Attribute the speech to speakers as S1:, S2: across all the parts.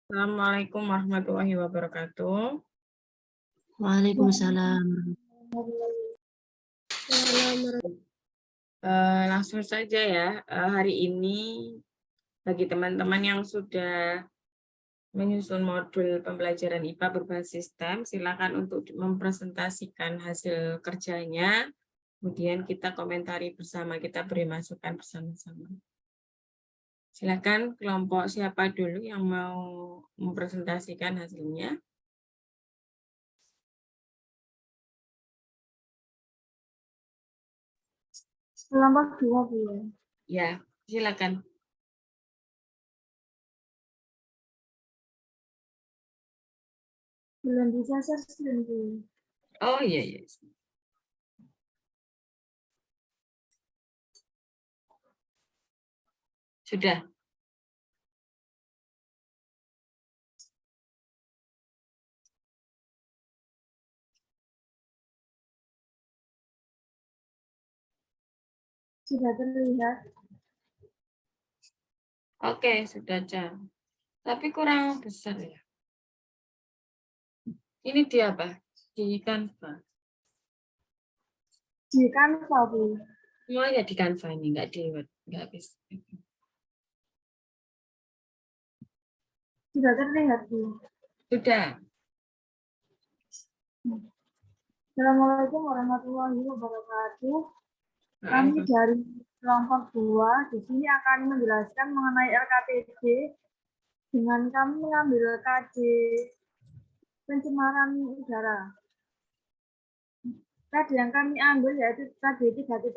S1: Assalamualaikum warahmatullahi wabarakatuh.
S2: Waalaikumsalam.
S1: Langsung saja ya, hari ini bagi teman-teman yang sudah menyusun modul pembelajaran IPA berbasis STEM, silakan untuk mempresentasikan hasil kerjanya, kemudian kita komentari bersama, kita beri masukan bersama-sama. Silakan kelompok siapa dulu yang mau mempresentasikan hasilnya.
S3: Kelompok 2, Bu.
S1: Ya, silakan.
S3: Belum bisa share screen, Bu.
S1: Oh iya, iya. Sudah.
S3: Sudah terlihat.
S1: Oke, sudah, Ca. Tapi kurang besar ya. Ini di apa? Di Canva.
S3: Di Canva, Bu.
S1: Semuanya di Canva ini, nggak di Word. Nggak bisa.
S3: Sudah terlihat, Bu.
S1: Sudah.
S3: Assalamualaikum warahmatullahi wabarakatuh. Kami dari kelompok 2 di sini akan menjelaskan mengenai LKPD dengan kami mengambil KD pencemaran udara. KD yang kami ambil yaitu KD 3.8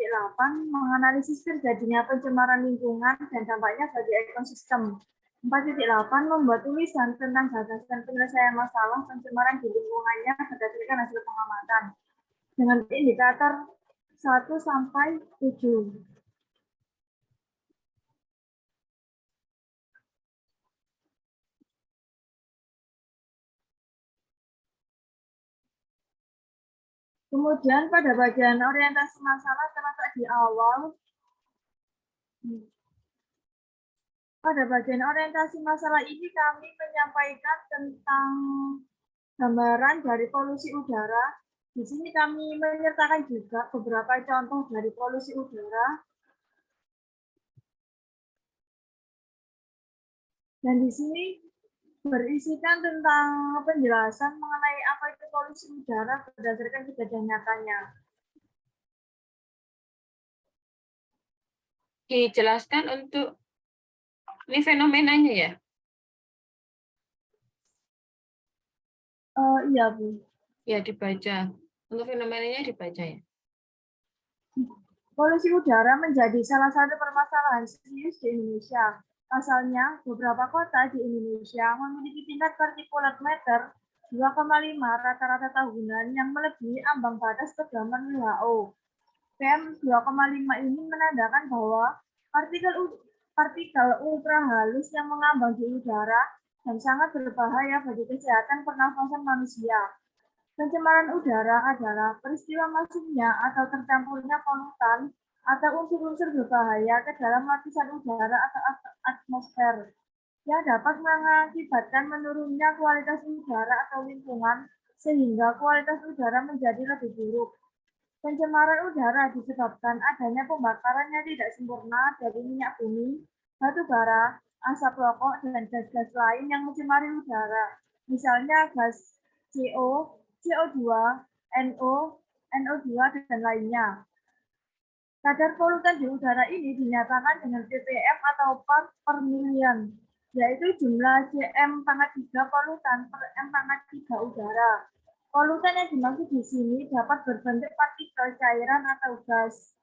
S3: menganalisis terjadinya pencemaran lingkungan dan dampaknya bagi ekosistem. 4.8 membuat tulisan tentang gagasan penyelesaian masalah pencemaran di lingkungannya berdasarkan hasil pengamatan dengan indikator 1 sampai 7. Kemudian pada bagian orientasi masalah terletak di awal. Pada bagian orientasi masalah ini kami menyampaikan tentang gambaran dari polusi udara. Di sini kami menyertakan juga beberapa contoh dari polusi udara. Dan di sini berisikan tentang penjelasan mengenai apa itu polusi udara berdasarkan kejadian nyatanya.
S1: Dijelaskan untuk ini fenomenanya ya?
S3: Iya, Bu.
S1: Ya, dibaca. Untuk fenomenanya dibaca ya.
S3: Polusi udara menjadi salah satu permasalahan serius di Indonesia. Pasalnya, beberapa kota di Indonesia memiliki tingkat partikulat matter 2,5 rata-rata tahunan yang melebihi ambang batas pedoman WHO. PM 2,5 ini menandakan bahwa partikel ultra halus yang mengambang di udara dan sangat berbahaya bagi kesehatan pernafasan manusia. Pencemaran udara adalah peristiwa masuknya atau tercampurnya polutan atau unsur-unsur berbahaya ke dalam lapisan udara atau atmosfer yang dapat mengakibatkan menurunnya kualitas udara atau lingkungan sehingga kualitas udara menjadi lebih buruk. Pencemaran udara disebabkan adanya pembakaran yang tidak sempurna dari minyak bumi, batu bara, asap rokok, dan gas-gas lain yang mencemari udara. Misalnya gas CO, CO2, NO, NO2, dan lainnya. Kadar polutan di udara ini dinyatakan dengan ppm atau part per million, yaitu jumlah cm⁻³ polutan per m⁻³ udara. Polutan yang dimaksud di sini dapat berbentuk partikel cairan atau gas,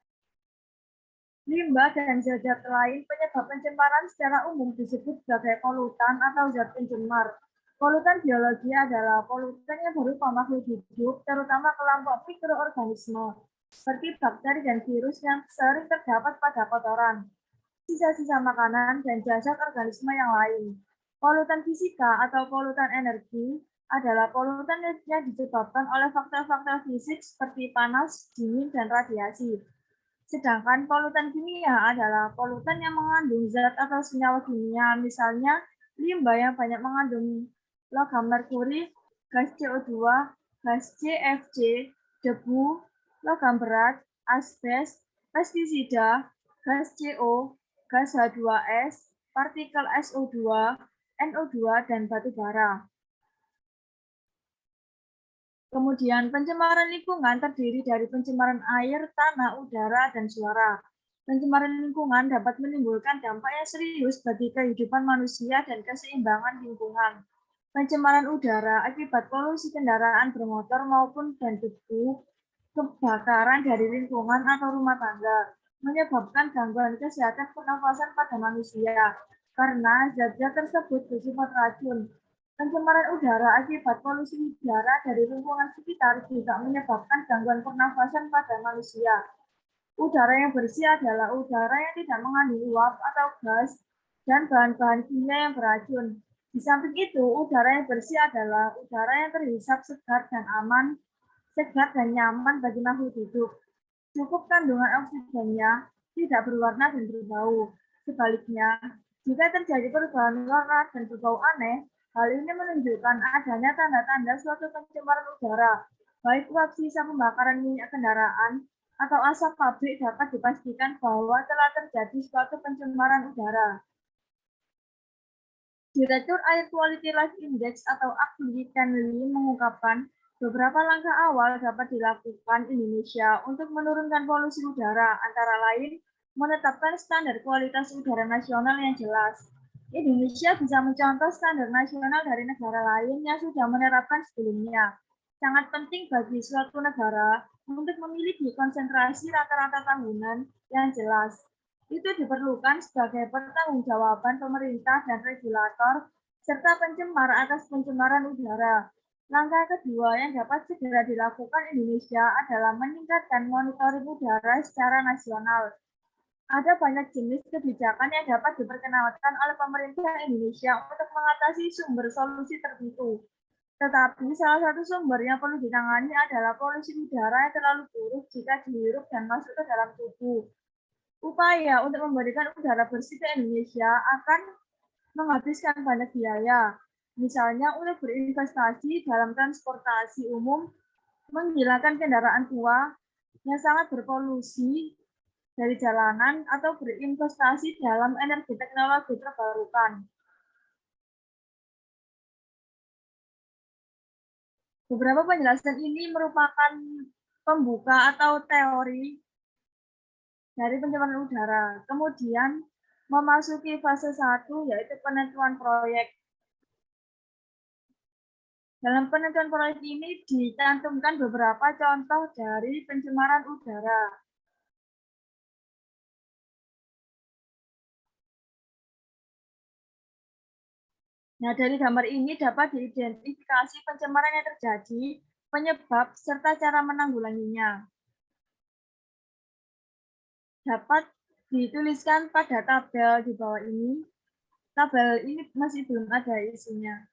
S3: limbah, dan zat-zat lain. Penyebab pencemaran secara umum disebut sebagai polutan atau zat pencemar. Polutan biologi adalah polutan yang berupa makhluk hidup, terutama kelompok mikroorganisme, seperti bakteri dan virus yang sering terdapat pada kotoran, sisa-sisa makanan, dan jasad organisme yang lain. Polutan fisika atau polutan energi adalah polutan yang disebabkan oleh faktor-faktor fisik seperti panas, dingin, dan radiasi. Sedangkan polutan kimia adalah polutan yang mengandung zat atau senyawa kimia, misalnya limbah yang banyak mengandung logam merkuri, gas CO2, gas CFC, debu, logam berat, asbes, pestisida, gas CO, gas H2S, partikel SO2, NO2, dan batu bara. Kemudian pencemaran lingkungan terdiri dari pencemaran air, tanah, udara, dan suara. Pencemaran lingkungan dapat menimbulkan dampak yang serius bagi kehidupan manusia dan keseimbangan lingkungan. Pencemaran udara akibat polusi kendaraan bermotor maupun dan debu, kebakaran dari lingkungan atau rumah tangga, menyebabkan gangguan kesehatan pernafasan pada manusia karena zat-zat tersebut bersifat racun. Pencemaran udara akibat polusi udara dari lingkungan sekitar juga menyebabkan gangguan pernafasan pada manusia. Udara yang bersih adalah udara yang tidak mengandung uap atau gas dan bahan-bahan kimia yang beracun. Di samping itu, udara yang bersih adalah udara yang terhisap segar dan aman, segar dan nyaman bagi makhluk hidup. Cukup kandungan oksigennya, tidak berwarna dan berbau. Sebaliknya, jika terjadi perubahan warna dan berbau aneh, hal ini menunjukkan adanya tanda-tanda suatu pencemaran udara, baik uap sisa pembakaran minyak kendaraan atau asap pabrik dapat dipastikan bahwa telah terjadi suatu pencemaran udara. Direktur Air Quality Life Index atau AQLI Kenley mengungkapkan beberapa langkah awal dapat dilakukan Indonesia untuk menurunkan polusi udara, antara lain menetapkan standar kualitas udara nasional yang jelas. Indonesia bisa mencontoh standar nasional dari negara lain yang sudah menerapkan sebelumnya. Sangat penting bagi suatu negara untuk memiliki konsentrasi rata-rata tahunan yang jelas. Itu diperlukan sebagai pertanggungjawaban pemerintah dan regulator serta pencemar atas pencemaran udara. Langkah kedua yang dapat segera dilakukan Indonesia adalah meningkatkan monitoring udara secara nasional. Ada banyak jenis kebijakan yang dapat diperkenalkan oleh pemerintah Indonesia untuk mengatasi sumber solusi tertentu. Tetapi salah satu sumber yang perlu ditangani adalah polusi udara yang terlalu buruk jika dihirup dan masuk ke dalam tubuh. Upaya untuk memberikan udara bersih ke Indonesia akan menghabiskan banyak biaya, misalnya untuk berinvestasi dalam transportasi umum, menghilangkan kendaraan tua yang sangat berpolusi dari jalanan, atau berinvestasi dalam energi teknologi terbarukan. Beberapa penjelasan ini merupakan pembuka atau teori dari pencemaran udara. Kemudian memasuki fase 1 yaitu penentuan proyek. Dalam penentuan proyek ini dicantumkan beberapa contoh dari pencemaran udara. Nah, dari gambar ini dapat diidentifikasi pencemaran yang terjadi, penyebab, serta cara menanggulanginya. Dapat dituliskan pada tabel di bawah ini. Tabel ini masih belum ada isinya.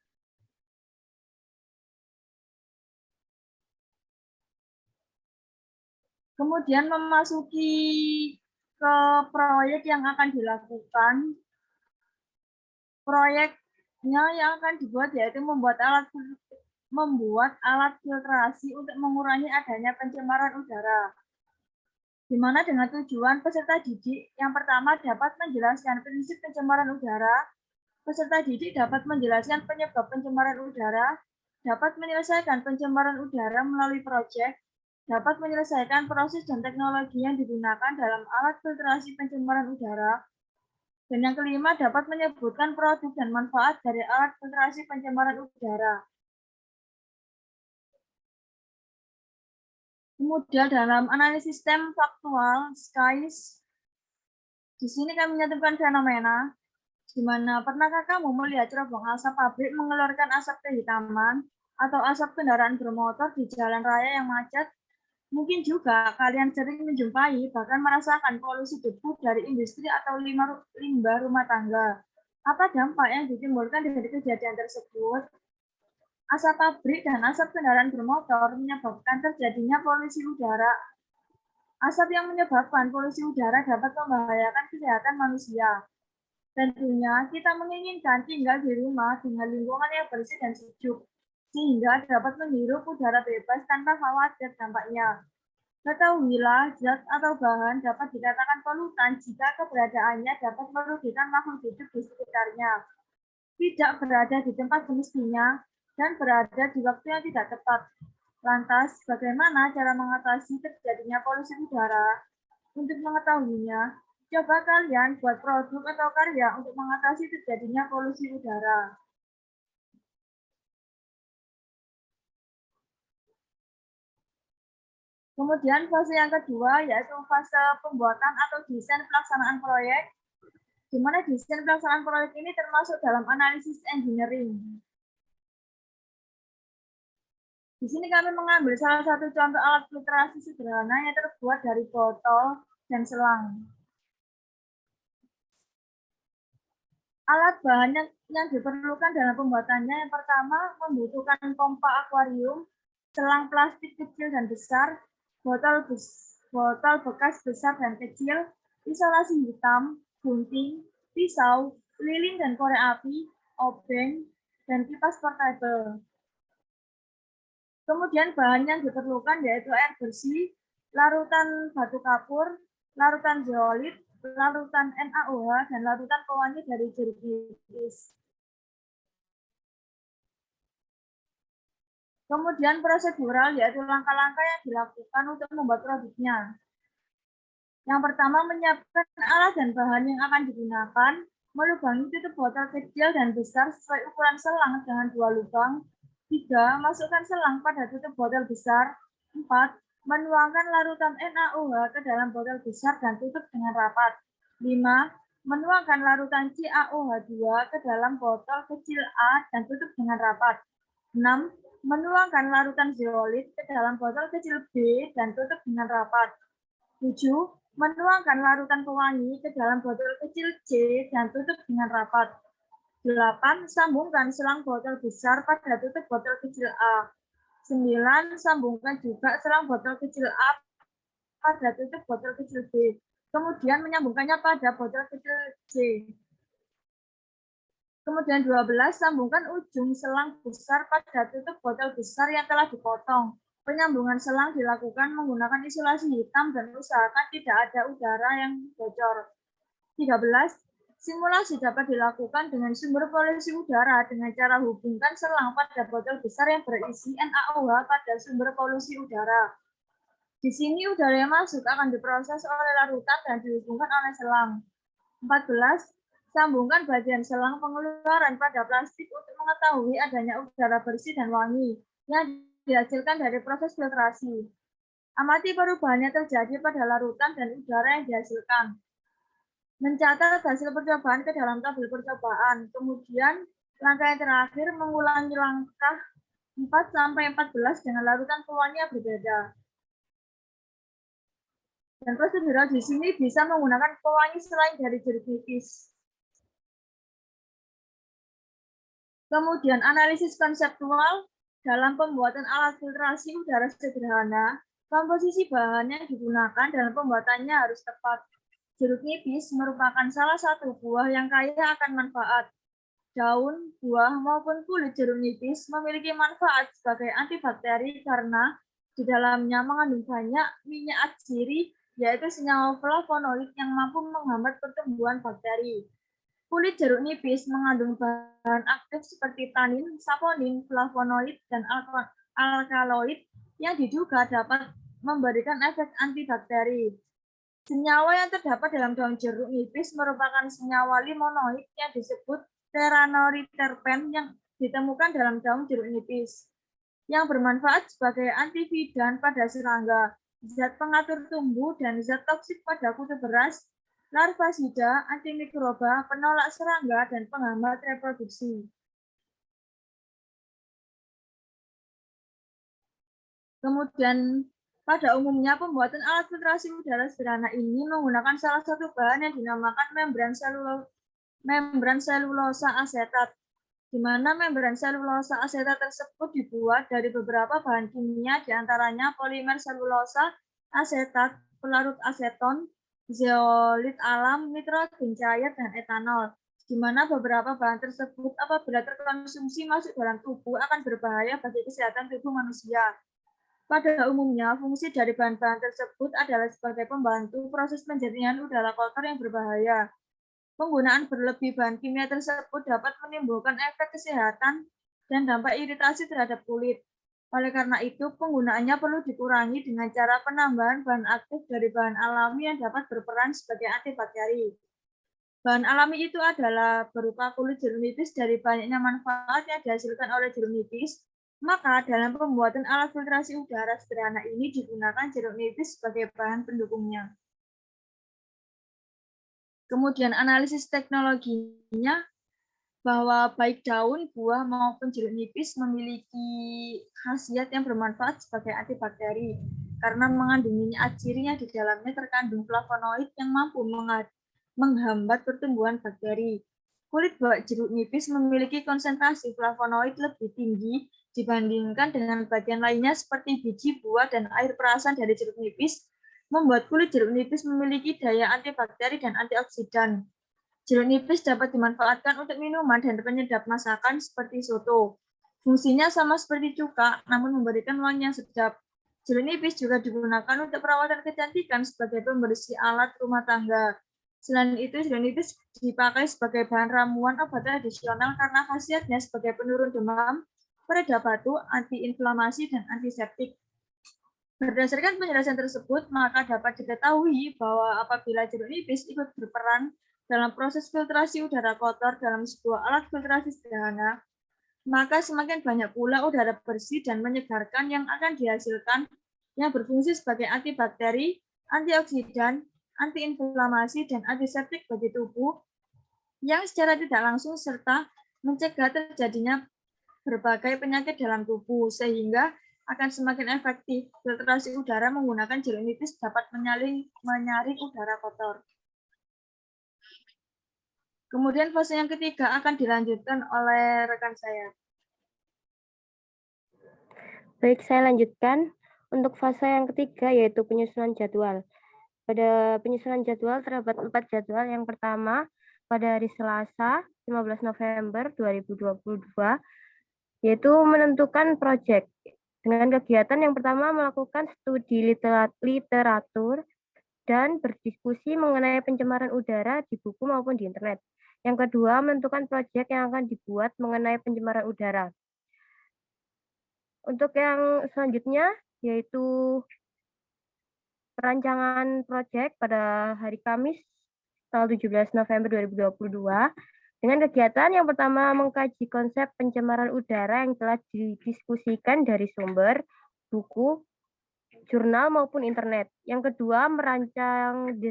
S3: Kemudian memasuki ke proyek yang akan dilakukan. Proyeknya yang akan dibuat yaitu membuat alat filtrasi untuk mengurangi adanya pencemaran udara. Di mana dengan tujuan peserta didik yang pertama dapat menjelaskan prinsip pencemaran udara, peserta didik dapat menjelaskan penyebab pencemaran udara, dapat menyelesaikan pencemaran udara melalui proyek, dapat menyelesaikan proses dan teknologi yang digunakan dalam alat filtrasi pencemaran udara, dan yang kelima dapat menyebutkan produk dan manfaat dari alat filtrasi pencemaran udara. Kemudian dalam analisis sistem faktual SKIS, di sini kami menyatukan fenomena, di mana pernahkah kamu melihat cerobong asap pabrik mengeluarkan asap kehitaman atau asap kendaraan bermotor di jalan raya yang macet? Mungkin juga kalian sering menjumpai bahkan merasakan polusi debu dari industri atau limbah rumah tangga. Apa dampak yang ditimbulkan dari kejadian tersebut? Asap pabrik dan asap kendaraan bermotor menyebabkan terjadinya polusi udara. Asap yang menyebabkan polusi udara dapat membahayakan kesehatan manusia. Tentunya kita menginginkan tinggal di rumah dengan lingkungan yang bersih dan sejuk, sehingga dapat menghirup udara bebas tanpa khawatir dampaknya. Ketahuilah, zat atau bahan dapat dikatakan polutan jika keberadaannya dapat merugikan makhluk hidup di sekitarnya, tidak berada di tempat semestinya, dan berada di waktu yang tidak tepat. Lantas, bagaimana cara mengatasi terjadinya polusi udara? Untuk mengetahuinya, coba kalian buat produk atau karya untuk mengatasi terjadinya polusi udara. Kemudian fase yang kedua yaitu fase pembuatan atau desain pelaksanaan proyek, di mana desain pelaksanaan proyek ini termasuk dalam analisis engineering. Di sini kami mengambil salah satu contoh alat filtrasi sederhana yang terbuat dari botol dan selang. Alat bahan yang diperlukan dalam pembuatannya yang pertama membutuhkan pompa akuarium, selang plastik kecil dan besar, botol bekas besar dan kecil, isolasi hitam, gunting, pisau, lilin dan korek api, obeng, dan kipas portable. Kemudian bahan yang diperlukan yaitu air bersih, larutan batu kapur, larutan zeolit, larutan NaOH, dan larutan pewangi dari jeruk nipis. Kemudian prosedural yaitu langkah-langkah yang dilakukan untuk membuat produknya. Yang pertama, menyiapkan alat dan bahan yang akan digunakan, melubangi tutup botol kecil dan besar sesuai ukuran selang dengan 2 lubang. 3. Masukkan selang pada tutup botol besar. 4. Menuangkan larutan NaOH ke dalam botol besar dan tutup dengan rapat. 5. Menuangkan larutan CaOH2 ke dalam botol kecil A dan tutup dengan rapat. 6. Menuangkan larutan zeolit ke dalam botol kecil B dan tutup dengan rapat. 7. Menuangkan larutan pewangi ke dalam botol kecil C dan tutup dengan rapat. 8. Sambungkan selang botol besar pada tutup botol kecil A. 9. Sambungkan juga selang botol kecil A pada tutup botol kecil B. Kemudian menyambungkannya pada botol kecil C. Kemudian 12. Sambungkan ujung selang besar pada tutup botol besar yang telah dipotong. Penyambungan selang dilakukan menggunakan isolasi hitam dan usahakan tidak ada udara yang bocor. 13. Simulasi dapat dilakukan dengan sumber polusi udara dengan cara hubungkan selang pada botol besar yang berisi NaOH pada sumber polusi udara. Di sini udara yang masuk akan diproses oleh larutan dan dihubungkan oleh selang. 14. Sambungkan bagian selang pengeluaran pada plastik untuk mengetahui adanya udara bersih dan wangi yang dihasilkan dari proses filtrasi. Amati perubahan yang terjadi pada larutan dan udara yang dihasilkan. Mencatat hasil percobaan ke dalam tabel percobaan. Kemudian, langkah yang terakhir mengulangi langkah 4-14 dengan larutan pewangi yang berbeda. Dan prosedural di sini bisa menggunakan pewangi selain dari jeruk nipis. Kemudian, analisis konseptual dalam pembuatan alat filtrasi udara sederhana, komposisi bahan yang digunakan dalam pembuatannya harus tepat. Jeruk nipis merupakan salah satu buah yang kaya akan manfaat. Daun, buah, maupun kulit jeruk nipis memiliki manfaat sebagai antibakteri karena di dalamnya mengandung banyak minyak atsiri, yaitu senyawa flavonoid yang mampu menghambat pertumbuhan bakteri. Kulit jeruk nipis mengandung bahan aktif seperti tanin, saponin, flavonoid, dan alkaloid yang diduga dapat memberikan efek antibakteri. Senyawa yang terdapat dalam daun jeruk nipis merupakan senyawa limonoid yang disebut teranoiterpen yang ditemukan dalam daun jeruk nipis, yang bermanfaat sebagai antividan pada serangga, zat pengatur tumbuh, dan zat toksik pada kutu beras, larvasida, antimikroba, penolak serangga, dan penghambat reproduksi. Kemudian pada umumnya, pembuatan alat filtrasi udara sederhana ini menggunakan salah satu bahan yang dinamakan membran selulosa asetat, di mana membran selulosa asetat tersebut dibuat dari beberapa bahan kimia, diantaranya polimer selulosa asetat, pelarut aseton, zeolit alam, nitrogen cair, dan etanol. di mana beberapa bahan tersebut apabila terkonsumsi masuk dalam tubuh akan berbahaya bagi kesehatan tubuh manusia. Pada umumnya, fungsi dari bahan-bahan tersebut adalah sebagai pembantu proses penjernihan udara kotor yang berbahaya. Penggunaan berlebih bahan kimia tersebut dapat menimbulkan efek kesehatan dan dampak iritasi terhadap kulit. Oleh karena itu, penggunaannya perlu dikurangi dengan cara penambahan bahan aktif dari bahan alami yang dapat berperan sebagai antibakteri. Bahan alami itu adalah berupa kulit jeruk nipis dari banyaknya manfaat yang dihasilkan oleh jeruk nipis. Maka dalam pembuatan alat filtrasi udara sederhana ini digunakan jeruk nipis sebagai bahan pendukungnya. Kemudian analisis teknologinya bahwa baik daun, buah maupun jeruk nipis memiliki khasiat yang bermanfaat sebagai antibakteri karena mengandung minyak ciri yang di dalamnya terkandung flavonoid yang mampu menghambat pertumbuhan bakteri. Kulit buah jeruk nipis memiliki konsentrasi flavonoid lebih tinggi dibandingkan dengan bagian lainnya seperti biji, buah, dan air perasan dari jeruk nipis, membuat kulit jeruk nipis memiliki daya antibakteri dan antioksidan. Jeruk nipis dapat dimanfaatkan untuk minuman dan penyedap masakan seperti soto. Fungsinya sama seperti cuka, namun memberikan wangi yang sedap. Jeruk nipis juga digunakan untuk perawatan kecantikan sebagai pembersih alat rumah tangga. Selain itu, jeruk nipis dipakai sebagai bahan ramuan obat tradisional karena khasiatnya sebagai penurun demam, pereda batu, antiinflamasi, dan antiseptik. Berdasarkan penjelasan tersebut, maka dapat diketahui bahwa apabila jeruk nipis ikut berperan dalam proses filtrasi udara kotor dalam sebuah alat filtrasi sederhana, maka semakin banyak pula udara bersih dan menyegarkan yang akan dihasilkan yang berfungsi sebagai antibakteri, antioksidan, antiinflamasi, dan antiseptik bagi tubuh yang secara tidak langsung serta mencegah terjadinya berbagai penyakit dalam tubuh, sehingga akan semakin efektif. Filtrasi udara menggunakan jeruk nipis dapat menyaring udara kotor. Kemudian fase yang ketiga akan dilanjutkan oleh rekan saya.
S2: Baik, saya lanjutkan. Untuk fase yang ketiga yaitu penyusunan jadwal. Pada penyusunan jadwal terdapat 4 jadwal. Yang pertama, pada hari Selasa 15 November 2022, yaitu menentukan proyek. Dengan kegiatan yang pertama melakukan studi literatur dan berdiskusi mengenai pencemaran udara di buku maupun di internet. Yang kedua, menentukan proyek yang akan dibuat mengenai pencemaran udara. Untuk yang selanjutnya, yaitu perancangan proyek pada hari Kamis, tanggal 17 November 2022, dengan kegiatan yang pertama mengkaji konsep pencemaran udara yang telah didiskusikan dari sumber, buku, jurnal maupun internet. Yang kedua, merancang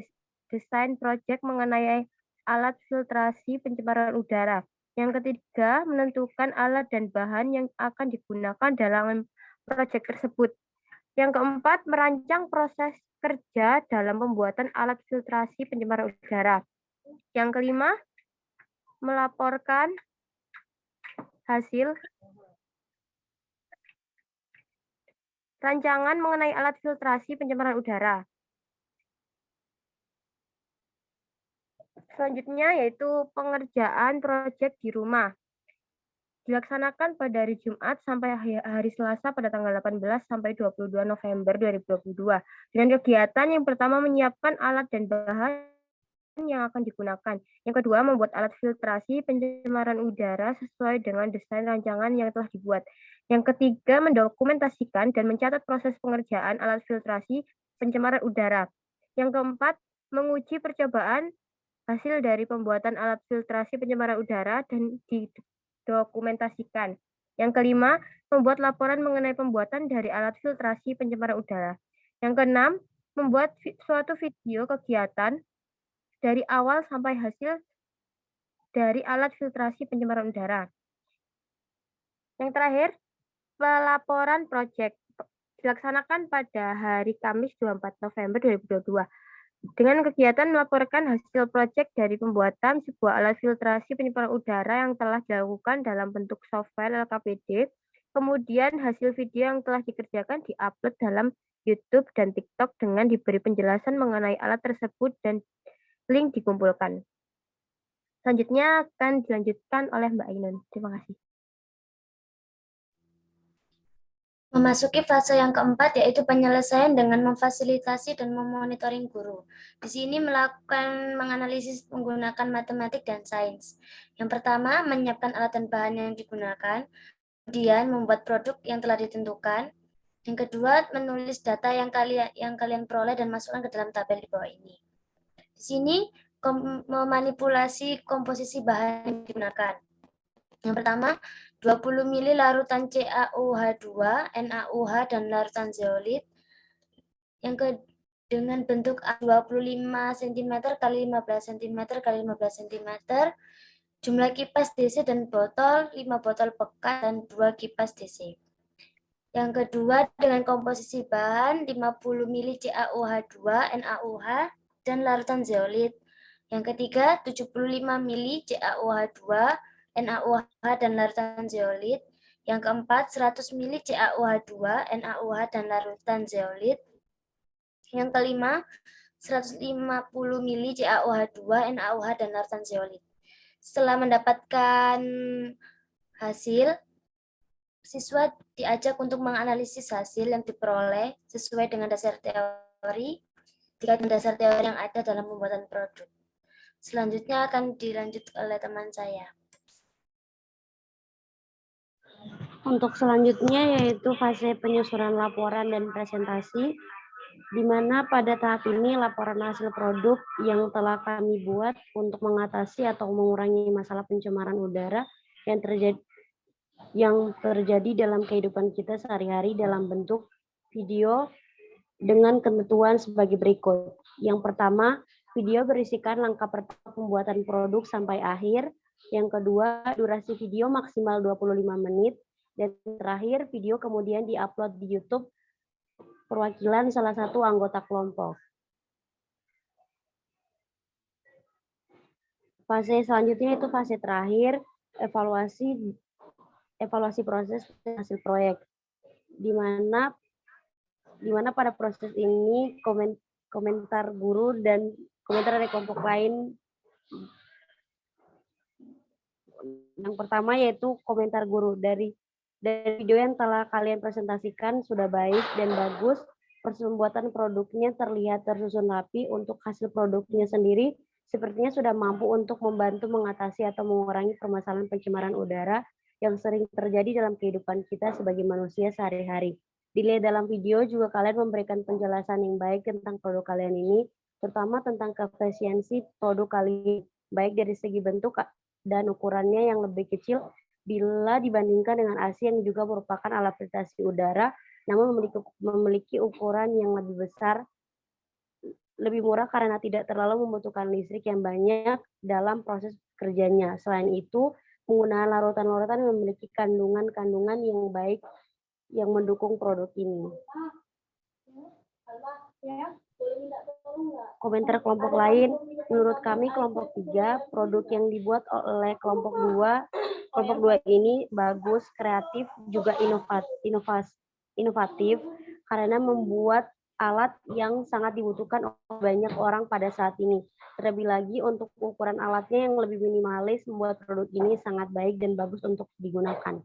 S2: desain proyek mengenai alat filtrasi pencemaran udara. Yang ketiga, menentukan alat dan bahan yang akan digunakan dalam proyek tersebut. Yang keempat, merancang proses kerja dalam pembuatan alat filtrasi pencemaran udara. Yang kelima, melaporkan hasil rancangan mengenai alat filtrasi pencemaran udara. Selanjutnya yaitu pengerjaan proyek di rumah. Dilaksanakan pada hari Jumat sampai hari Selasa pada tanggal 18 sampai 22 November 2022. Dengan kegiatan yang pertama menyiapkan alat dan bahan yang akan digunakan. Yang kedua, membuat alat filtrasi pencemaran udara sesuai dengan desain rancangan yang telah dibuat. Yang ketiga, mendokumentasikan dan mencatat proses pengerjaan alat filtrasi pencemaran udara. Yang keempat, menguji percobaan hasil dari pembuatan alat filtrasi pencemaran udara dan didokumentasikan. Yang kelima, membuat laporan mengenai pembuatan dari alat filtrasi pencemaran udara. Yang keenam, membuat suatu video kegiatan dari awal sampai hasil dari alat filtrasi pencemaran udara. Yang terakhir, pelaporan proyek dilaksanakan pada hari Kamis 24 November 2022. Dengan kegiatan melaporkan hasil proyek dari pembuatan sebuah alat filtrasi pencemaran udara yang telah dilakukan dalam bentuk software LKPD, kemudian hasil video yang telah dikerjakan diupload dalam YouTube dan TikTok dengan diberi penjelasan mengenai alat tersebut dan link dikumpulkan. Selanjutnya akan dilanjutkan oleh Mbak Ainun. Terima kasih.
S4: Memasuki fase yang keempat, yaitu penyelesaian dengan memfasilitasi dan memonitoring guru. Di sini melakukan menganalisis menggunakan matematik dan sains. Yang pertama, menyiapkan alat dan bahan yang digunakan. Kemudian, membuat produk yang telah ditentukan. Yang kedua, menulis data yang kalian peroleh dan masukkan ke dalam tabel di bawah ini. Di sini, memanipulasi komposisi bahan yang digunakan. Yang pertama, 20 ml larutan CaOH2, NaOH, dan larutan zeolit. Dengan bentuk 25 cm x 15 cm x 15 cm. Jumlah kipas DC dan botol, 5 botol bekas dan 2 kipas DC. Yang kedua, dengan komposisi bahan 50 ml CaOH2, NaOH, dan larutan zeolit. Yang ketiga, 75 ml CaOH2, NaOH, dan larutan zeolit. Yang keempat, 100 ml CaOH2, NaOH, dan larutan zeolit. Yang kelima, 150 ml CaOH2, NaOH, dan larutan zeolit. Setelah mendapatkan hasil, siswa diajak untuk menganalisis hasil yang diperoleh sesuai dengan dasar teori, yang ada dalam pembuatan produk. Selanjutnya akan dilanjut oleh teman saya.
S5: Untuk selanjutnya yaitu fase penyusunan laporan dan presentasi, di mana pada tahap ini laporan hasil produk yang telah kami buat untuk mengatasi atau mengurangi masalah pencemaran udara yang terjadi dalam kehidupan kita sehari-hari dalam bentuk video dengan ketentuan sebagai berikut. Yang pertama, video berisikan langkah pertama pembuatan produk sampai akhir. Yang kedua, durasi video maksimal 25 menit. Dan terakhir, video kemudian diupload di YouTube perwakilan salah satu anggota kelompok. Fase selanjutnya itu fase terakhir, evaluasi proses hasil proyek. Di mana pada proses ini komentar guru dan komentar dari kelompok lain. Yang pertama yaitu komentar guru dari video yang telah kalian presentasikan sudah baik dan bagus. Proses pembuatan produknya terlihat tersusun rapi. Untuk hasil produknya sendiri sepertinya sudah mampu untuk membantu mengatasi atau mengurangi permasalahan pencemaran udara yang sering terjadi dalam kehidupan kita sebagai manusia sehari-hari. Dilihat dalam video juga kalian memberikan penjelasan yang baik tentang produk kalian ini, terutama tentang efisiensi produk kalian, baik dari segi bentuk dan ukurannya yang lebih kecil bila dibandingkan dengan AC yang juga merupakan alat filtrasi udara, namun memiliki ukuran yang lebih besar, lebih murah karena tidak terlalu membutuhkan listrik yang banyak dalam proses kerjanya. Selain itu, penggunaan larutan-larutan memiliki kandungan-kandungan yang baik yang mendukung produk ini. Komentar kelompok lain, menurut kami kelompok 3, produk yang dibuat oleh kelompok 2 ini bagus, kreatif, juga inovatif karena membuat alat yang sangat dibutuhkan oleh banyak orang pada saat ini. Terlebih lagi untuk ukuran alatnya yang lebih minimalis membuat produk ini sangat baik dan bagus untuk digunakan.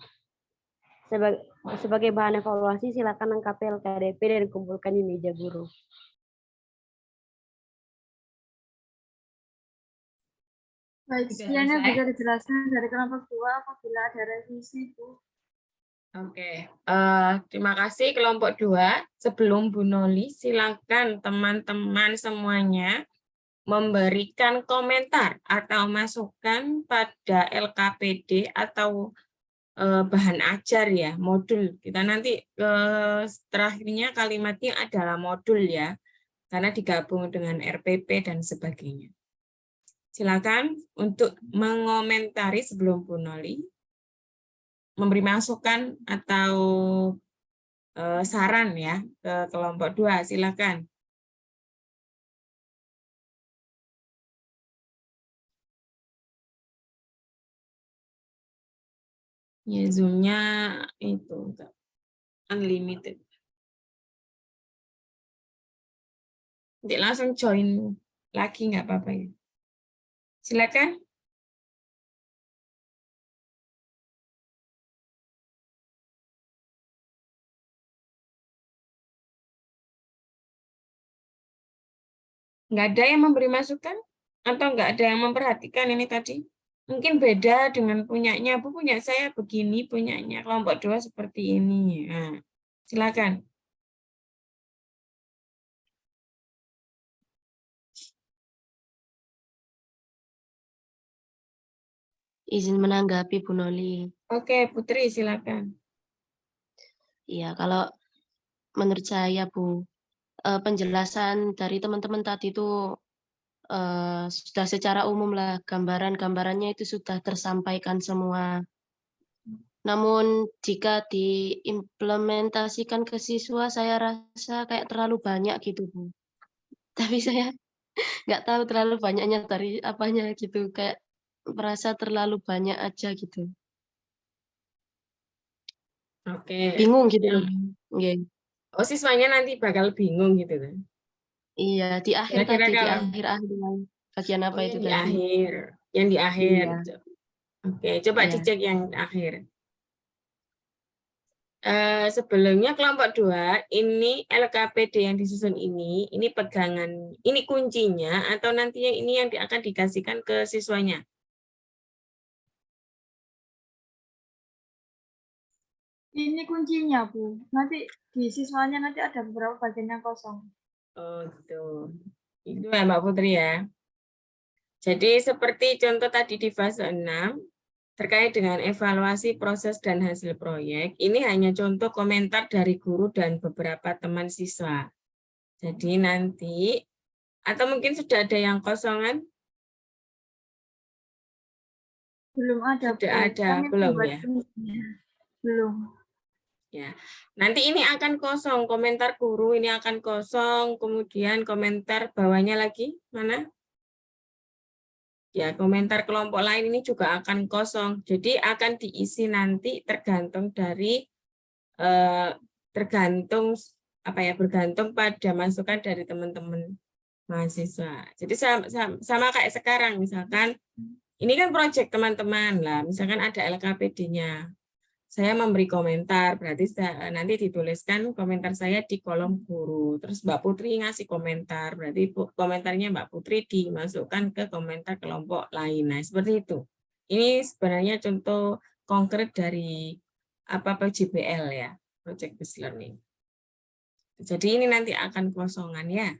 S5: Sebagai bahan evaluasi, silakan lengkapi LKDP dan kumpulkan di meja guru.
S3: Baik, sekian yang bisa dijelaskan dari kelompok 2. Apabila ada revisi, Bu.
S1: Oke, terima kasih kelompok 2. Sebelum Bu Noli, silakan teman-teman semuanya memberikan komentar atau masukan pada LKPD atau bahan ajar ya, modul. Kita nanti terakhirnya kalimatnya adalah modul ya, karena digabung dengan RPP dan sebagainya. Silakan untuk mengomentari sebelum Bu Noli, memberi masukan atau saran ya ke kelompok 2, silakan. Ya, Zoom-nya itu unlimited. Nanti langsung join lagi nggak apa-apa ya. Silakan. Nggak ada yang memberi masukan? Atau nggak ada yang memperhatikan ini tadi? Mungkin beda dengan punyanya. Bu, punya saya begini, punyanya kelompok 2 seperti ini. Nah, silakan.
S5: Izin menanggapi Bu Noli.
S1: Oke, Putri, silakan.
S5: Iya, kalau menurut saya Bu, penjelasan dari teman-teman tadi itu sudah secara umum lah, gambarannya itu sudah tersampaikan semua. Namun jika diimplementasikan ke siswa, saya rasa kayak terlalu banyak gitu Bu. Tapi saya nggak tahu terlalu banyaknya dari apanya gitu, kayak merasa terlalu banyak aja gitu.
S1: Oke.
S5: Bingung gitu loh.
S1: Yang
S5: Nggih.
S1: siswanya nanti bakal bingung gitu kan.
S5: Iya, di akhir
S1: Kira-kira
S5: tadi, di
S1: kalau
S5: akhir-akhir bagian apa itu
S1: yang di
S5: tadi?
S1: akhir, yang di akhir.
S5: Iya,
S1: Oke, coba
S5: iya.
S1: dicek yang akhir. Sebelumnya kelompok 2, ini LKPD yang disusun ini pegangan, ini kuncinya atau nantinya ini yang akan dikasihkan ke siswanya?
S3: Ini kuncinya, Bu. Nanti di siswanya nanti ada beberapa bagian yang kosong.
S1: Oh gitu. Itu ya Mbak Putri ya. Jadi seperti contoh tadi di fase 6, terkait dengan evaluasi proses dan hasil proyek, ini hanya contoh komentar dari guru dan beberapa teman siswa. Jadi nanti, atau mungkin sudah ada yang kosongan?
S3: Belum ada,
S1: Sudah
S3: Bu.
S1: ada,
S3: Kami
S1: belum
S3: membuat
S1: ya?
S3: kuncinya. Belum.
S1: Ya, nanti ini akan kosong, komentar guru ini akan kosong, kemudian komentar bawahnya lagi, mana? Ya, komentar kelompok lain ini juga akan kosong. Jadi akan diisi nanti tergantung dari tergantung apa ya, bergantung pada masukan dari teman-teman mahasiswa. Jadi sama kayak sekarang, misalkan ini kan proyek teman-teman lah, misalkan ada LKPD-nya. Saya memberi komentar, berarti nanti dituliskan komentar saya di kolom guru. Terus Mbak Putri ngasih komentar, berarti komentarnya Mbak Putri dimasukkan ke komentar kelompok lain. Nah, seperti itu. Ini sebenarnya contoh konkret dari apa PJBL ya, Project Based Learning. Jadi ini nanti akan kosongan ya.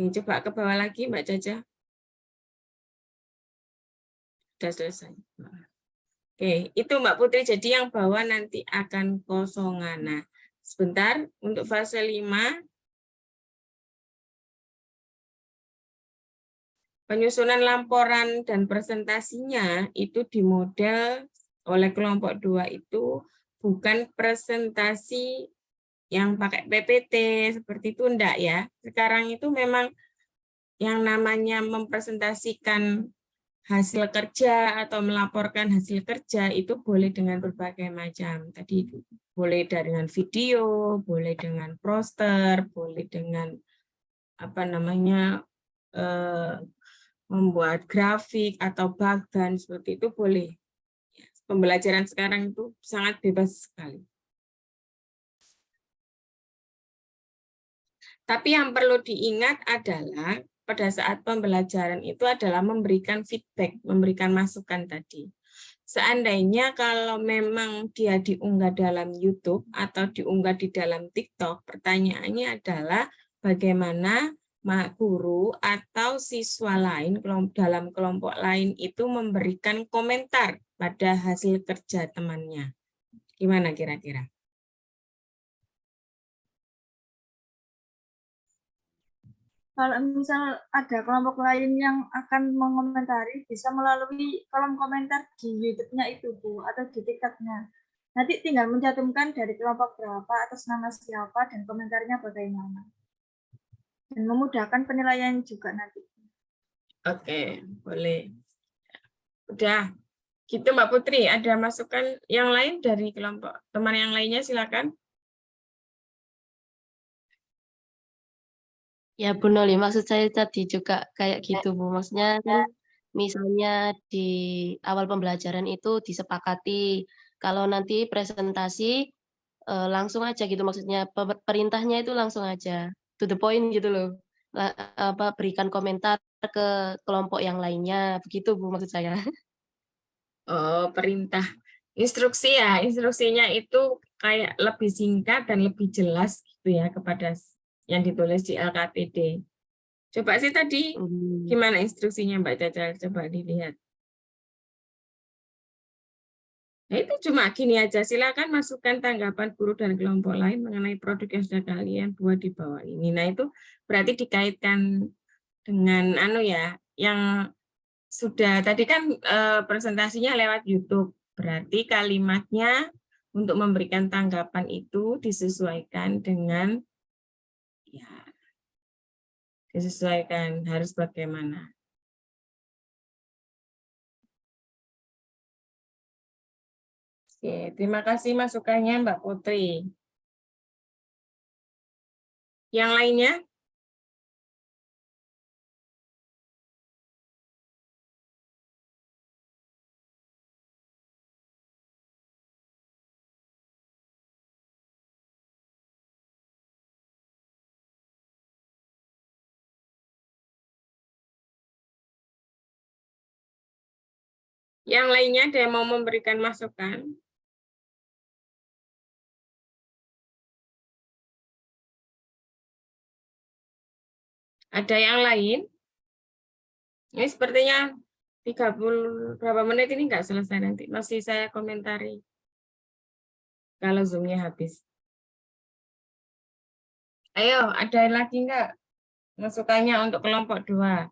S1: Ini coba ke bawah lagi Mbak Caca. Sudah selesai. Oke, itu Mbak Putri. Jadi yang bawah nanti akan kosongan. Nah, sebentar untuk fase 5. Penyusunan laporan dan presentasinya itu dimodel oleh kelompok 2 itu bukan presentasi yang pakai PPT seperti itu enggak ya. Sekarang itu memang yang namanya mempresentasikan hasil kerja atau melaporkan hasil kerja itu boleh dengan berbagai macam. Tadi boleh dengan video, boleh dengan poster, boleh dengan apa namanya membuat grafik atau bagan seperti itu boleh. Pembelajaran sekarang itu sangat bebas sekali. Tapi yang perlu diingat adalah pada saat pembelajaran itu adalah memberikan feedback, memberikan masukan tadi. Seandainya kalau memang dia diunggah dalam YouTube atau diunggah di dalam TikTok, pertanyaannya adalah bagaimana guru atau siswa lain dalam kelompok lain itu memberikan komentar pada hasil kerja temannya. Gimana kira-kira?
S3: Kalau misal ada kelompok lain yang akan mengomentari, bisa melalui kolom komentar di YouTube-nya itu, Bu, atau di TikTok-nya. Nanti tinggal mencantumkan dari kelompok berapa, atas nama siapa, dan komentarnya bagaimana. Dan memudahkan penilaian juga nanti.
S1: Oke, boleh. Udah, gitu Mbak Putri. Ada masukan yang lain dari kelompok teman yang lainnya, silakan.
S5: Ya Bu Noli, maksud saya tadi juga kayak gitu Bu. Maksudnya kan misalnya di awal pembelajaran itu disepakati kalau nanti presentasi langsung aja gitu, maksudnya perintahnya itu langsung aja to the point gitu loh. berikan komentar ke kelompok yang lainnya, begitu Bu maksud saya.
S1: Oh, perintah. Instruksi ya, instruksinya itu kayak lebih singkat dan lebih jelas gitu ya kepada yang ditulis di LKPD. Coba sih tadi gimana instruksinya Mbak Caca, coba dilihat. Nah, itu cuma gini aja, silakan masukkan tanggapan guru dan kelompok lain mengenai produk yang sudah kalian buat di bawah ini. Nah, itu berarti dikaitkan dengan yang sudah tadi kan presentasinya lewat YouTube. Berarti kalimatnya untuk memberikan tanggapan itu disesuaikan dengan disesuaikan harus bagaimana. Oke, terima kasih masukannya Mbak Putri. Yang lainnya? Yang lainnya ada yang mau memberikan masukan? Ada yang lain? Ini sepertinya 30 berapa menit ini nggak selesai nanti. Masih saya komentari. Kalau Zoom-nya habis. Ayo, ada lagi nggak masukannya untuk kelompok 2?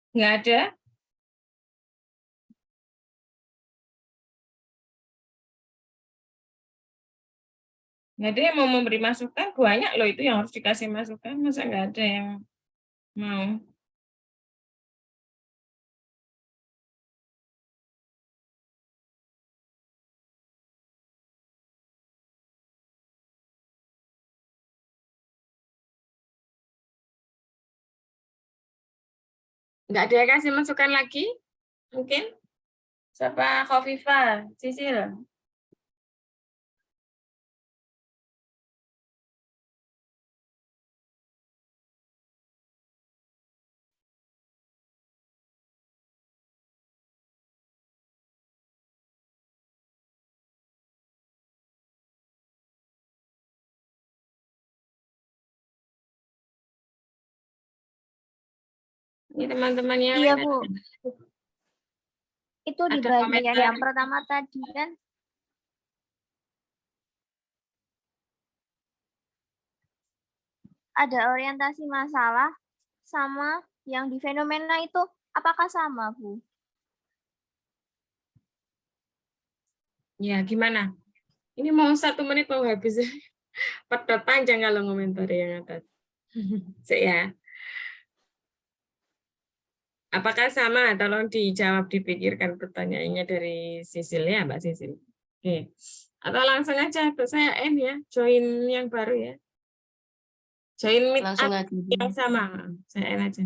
S1: Nggak ada? Nggak ada yang mau memberi masukan? Banyak loh itu yang harus dikasih masukan. Masa nggak ada yang mau? Nggak ada yang kasih masukan lagi? Mungkin? Siapa? Khofifa? Sisil? Ini teman-teman yang
S6: Iya,
S1: lain
S6: Bu.
S1: ada?
S6: Itu di
S1: Ada
S6: bagian
S1: komentar?
S6: yang pertama tadi kan ada orientasi masalah sama yang di fenomena itu apakah sama, Bu?
S1: Ya, gimana? Ini mau 1 menit mau habis. Pedot panjang kalau ngomentari yang atas. Ya. Apakah sama? Tolong dijawab, dipikirkan pertanyaannya dari Sisil ya, Mbak Sisil. Oke. Atau langsung aja, saya end ya, join yang baru ya. Join meet
S5: Langsung
S1: up
S5: aja.
S1: yang sama, saya end aja.